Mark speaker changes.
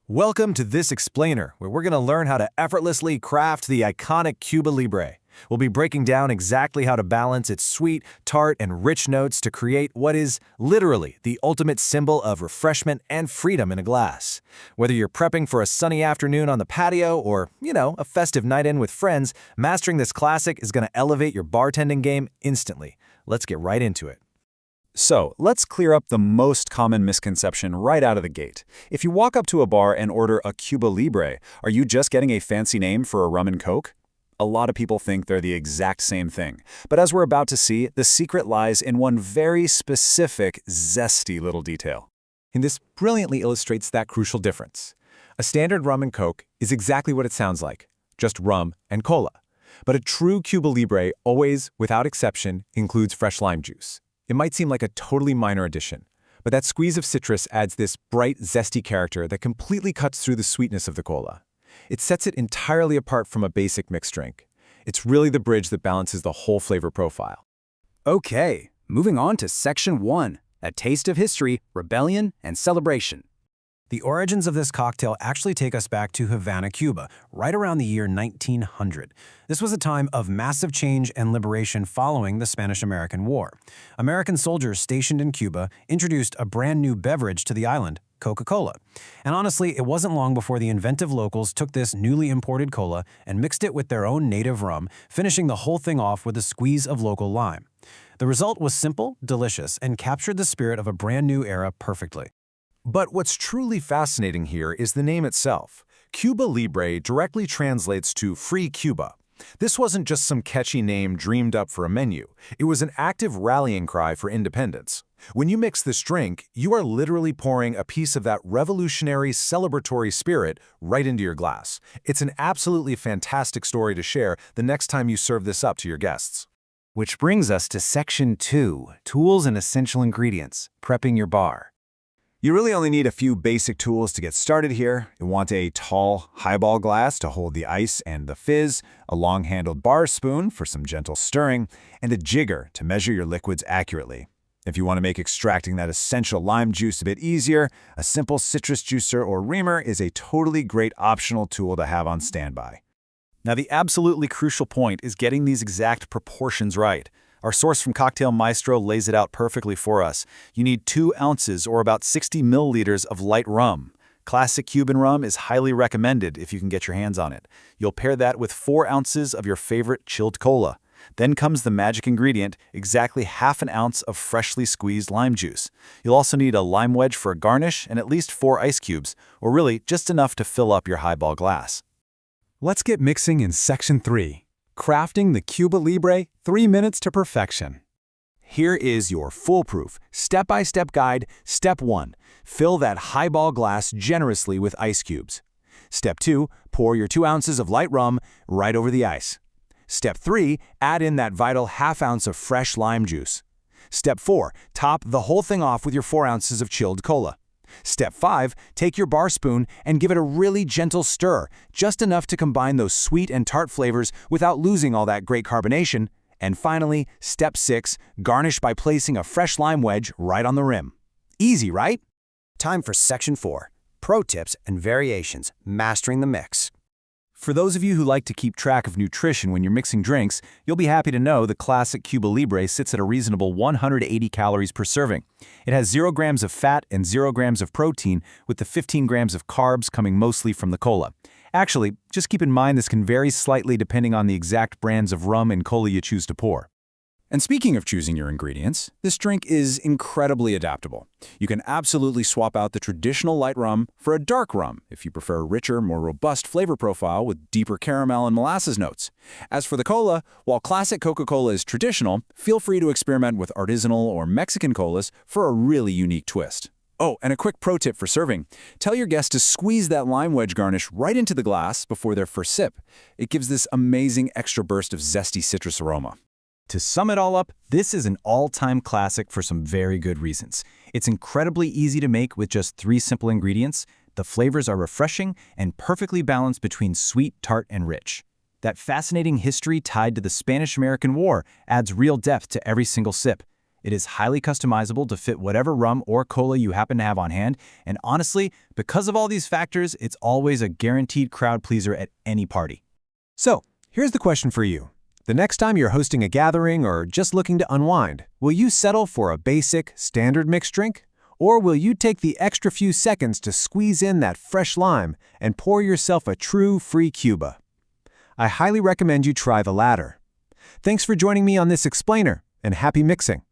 Speaker 1: Welcome to this explainer, where we're going to learn how to effortlessly craft the iconic Cuba Libre. We'll be breaking down exactly how to balance its sweet, tart, and rich notes to create what is literally the ultimate symbol of refreshment and freedom in a glass. Whether you're prepping for a sunny afternoon on the patio or, a festive night in with friends, mastering this classic is going to elevate your bartending game instantly. Let's get right into it.
Speaker 2: So, let's clear up the most common misconception right out of the gate. If you walk up to a bar and order a Cuba Libre, are you just getting a fancy name for a rum and coke? A lot of people think they're the exact same thing. But as we're about to see, the secret lies in one very specific, zesty little detail.
Speaker 1: And this brilliantly illustrates that crucial difference. A standard rum and coke is exactly what it sounds like, just rum and cola. But a true Cuba Libre always, without exception, includes fresh lime juice. It might seem like a totally minor addition, but that squeeze of citrus adds this bright, zesty character that completely cuts through the sweetness of the cola. It sets it entirely apart from a basic mixed drink. It's really the bridge that balances the whole flavor profile.
Speaker 3: Okay, moving on to Section 1, A Taste of History, Rebellion, and Celebration.
Speaker 4: The origins of this cocktail actually take us back to Havana, Cuba, right around the year 1900. This was a time of massive change and liberation following the Spanish-American War. American soldiers stationed in Cuba introduced a brand new beverage to the island, Coca-Cola. And honestly, it wasn't long before the inventive locals took this newly imported cola and mixed it with their own native rum, finishing the whole thing off with a squeeze of local lime. The result was simple, delicious, and captured the spirit of a brand new era perfectly.
Speaker 1: But what's truly fascinating here is the name itself. Cuba Libre directly translates to Free Cuba. This wasn't just some catchy name dreamed up for a menu. It was an active rallying cry for independence. When you mix this drink, you are literally pouring a piece of that revolutionary, celebratory spirit right into your glass. It's an absolutely fantastic story to share the next time you serve this up to your guests.
Speaker 3: Which brings us to Section 2, Tools and Essential Ingredients, Prepping Your Bar.
Speaker 2: You really only need a few basic tools to get started here. You want a tall highball glass to hold the ice and the fizz, a long-handled bar spoon for some gentle stirring, and a jigger to measure your liquids accurately. If you want to make extracting that essential lime juice a bit easier, a simple citrus juicer or reamer is a totally great optional tool to have on standby.
Speaker 5: Now, the absolutely crucial point is getting these exact proportions right. Our source from Cocktail Maestro lays it out perfectly for us. You need 2 ounces or about 60 milliliters of light rum. Classic Cuban rum is highly recommended if you can get your hands on it. You'll pair that with 4 ounces of your favorite chilled cola. Then comes the magic ingredient, exactly half an ounce of freshly squeezed lime juice. You'll also need a lime wedge for a garnish and at least 4 ice cubes, or really just enough to fill up your highball glass.
Speaker 1: Let's get mixing in Section 3. Crafting the Cuba Libre 3 minutes to perfection. Here is your foolproof, step-by-step guide. Step 1. Fill that highball glass generously with ice cubes. Step 2. Pour your 2 ounces of light rum right over the ice. Step 3. Add in that vital half ounce of fresh lime juice. Step 4. Top the whole thing off with your 4 ounces of chilled cola. Step 5, take your bar spoon and give it a really gentle stir, just enough to combine those sweet and tart flavors without losing all that great carbonation. And finally, Step 6, garnish by placing a fresh lime wedge right on the rim. Easy, right?
Speaker 3: Time for Section 4, Pro Tips and Variations, Mastering the Mix.
Speaker 5: For those of you who like to keep track of nutrition when you're mixing drinks, you'll be happy to know the classic Cuba Libre sits at a reasonable 180 calories per serving. It has 0 grams of fat and 0 grams of protein, with the 15 grams of carbs coming mostly from the cola. Actually, just keep in mind this can vary slightly depending on the exact brands of rum and cola you choose to pour.
Speaker 2: And speaking of choosing your ingredients, this drink is incredibly adaptable. You can absolutely swap out the traditional light rum for a dark rum if you prefer a richer, more robust flavor profile with deeper caramel and molasses notes. As for the cola, while classic Coca-Cola is traditional, feel free to experiment with artisanal or Mexican colas for a really unique twist. Oh, and a quick pro tip for serving. Tell your guests to squeeze that lime wedge garnish right into the glass before their first sip. It gives this amazing extra burst of zesty citrus aroma.
Speaker 5: To sum it all up, this is an all-time classic for some very good reasons. It's incredibly easy to make with just 3 simple ingredients. The flavors are refreshing and perfectly balanced between sweet, tart, and rich. That fascinating history tied to the Spanish-American War adds real depth to every single sip.
Speaker 2: It is highly customizable to fit whatever rum or cola you happen to have on hand, and honestly, because of all these factors, it's always a guaranteed crowd pleaser at any party.
Speaker 1: So, here's the question for you. The next time you're hosting a gathering or just looking to unwind, will you settle for a basic, standard mixed drink? Or will you take the extra few seconds to squeeze in that fresh lime and pour yourself a true free Cuba? I highly recommend you try the latter. Thanks for joining me on this explainer, and happy mixing.